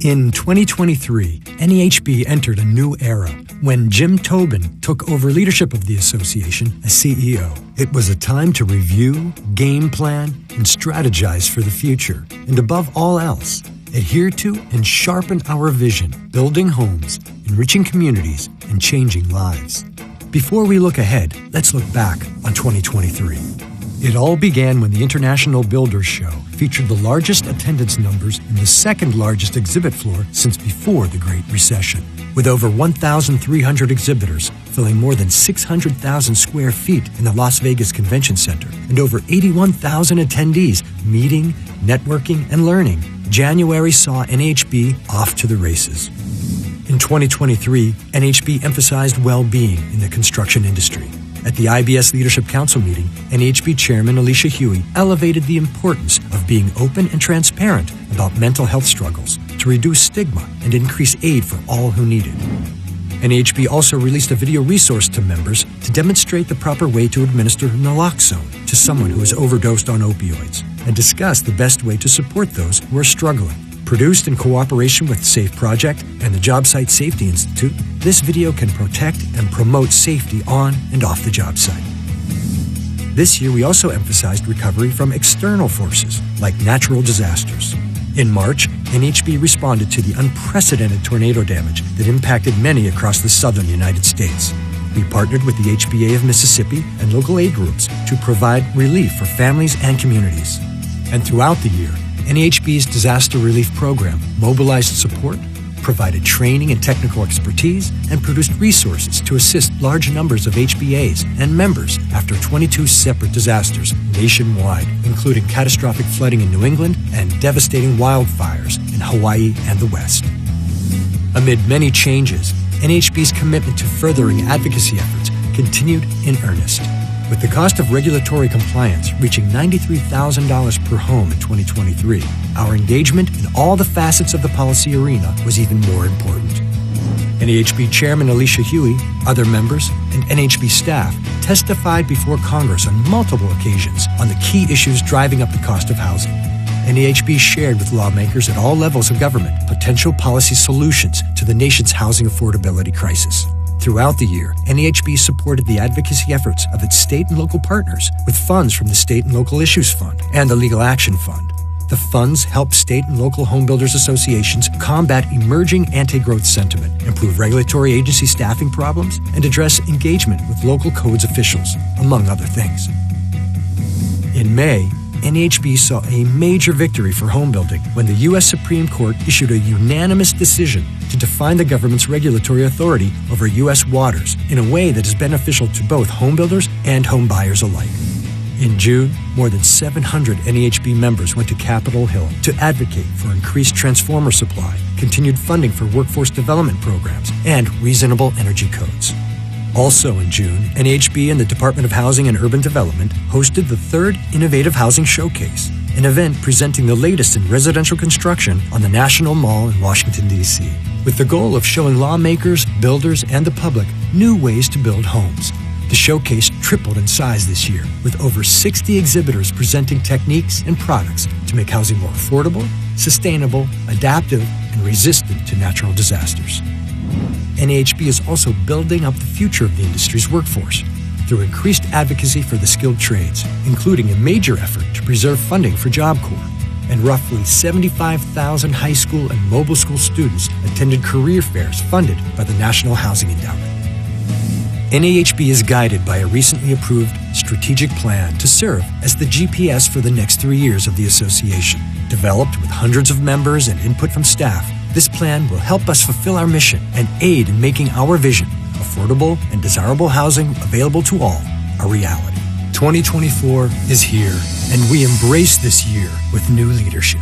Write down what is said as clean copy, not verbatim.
In 2023, NAHB entered a new era when Jim Tobin took over leadership of the association as CEO. It was a time to review, game plan, and strategize for the future, and above all else, adhere to and sharpen our vision, building homes, enriching communities, and changing lives. Before we look ahead, let's look back on 2023. It all began when the International Builders Show featured the largest attendance numbers and the second largest exhibit floor since before the Great Recession. With over 1,300 exhibitors filling more than 600,000 square feet in the Las Vegas Convention Center and over 81,000 attendees meeting, networking, and learning, January saw NAHB off to the races. In 2023, NAHB emphasized well-being in the construction industry. At the IBS Leadership Council meeting, NAHB Chairman Alicia Huey elevated the importance of being open and transparent about mental health struggles to reduce stigma and increase aid for all who need it. NAHB also released a video resource to members to demonstrate the proper way to administer naloxone to someone who has overdosed on opioids and discuss the best way to support those who are struggling. Produced in cooperation with SAFE Project and the Job Site Safety Institute, this video can protect and promote safety on and off the job site. This year, we also emphasized recovery from external forces, like natural disasters. In March, NAHB responded to the unprecedented tornado damage that impacted many across the southern United States. We partnered with the HBA of Mississippi and local aid groups to provide relief for families and communities. And throughout the year, NAHB's disaster relief program mobilized support, provided training and technical expertise, and produced resources to assist large numbers of HBAs and members after 22 separate disasters nationwide, including catastrophic flooding in New England and devastating wildfires in Hawaii and the West. Amid many changes, NAHB's commitment to furthering advocacy efforts continued in earnest, with the cost of regulatory compliance reaching $93,000 per home in 2023. Our engagement in all the facets of the policy arena was even more important. NAHB Chairman Alicia Huey, other members, and NAHB staff testified before Congress on multiple occasions on the key issues driving up the cost of housing. NAHB shared with lawmakers at all levels of government potential policy solutions to the nation's housing affordability crisis. Throughout the year, NAHB supported the advocacy efforts of its state and local partners with funds from the State and Local Issues Fund and the Legal Action Fund. The funds help state and local home builders associations combat emerging anti-growth sentiment, improve regulatory agency staffing problems, and address engagement with local codes officials, among other things. In May, NAHB saw a major victory for home building when the U.S. Supreme Court issued a unanimous decision to define the government's regulatory authority over U.S. waters in a way that is beneficial to both home builders and home buyers alike. In June, more than 700 NAHB members went to Capitol Hill to advocate for increased transformer supply, continued funding for workforce development programs, and reasonable energy codes. Also in June, NAHB and the Department of Housing and Urban Development hosted the third Innovative Housing Showcase, an event presenting the latest in residential construction on the National Mall in Washington, D.C., with the goal of showing lawmakers, builders, and the public new ways to build homes. The showcase tripled in size this year, with over 60 exhibitors presenting techniques and products to make housing more affordable, sustainable, adaptive, and resistant to natural disasters. NAHB is also building up the future of the industry's workforce through increased advocacy for the skilled trades, including a major effort to preserve funding for Job Corps. And roughly 75,000 high school and mobile school students attended career fairs funded by the National Housing Endowment. NAHB is guided by a recently approved strategic plan to serve as the GPS for the next 3 years of the association. Developed with hundreds of members and input from staff, this plan will help us fulfill our mission and aid in making our vision, affordable and desirable housing available to all, a reality. 2024 is here, and we embrace this year with new leadership.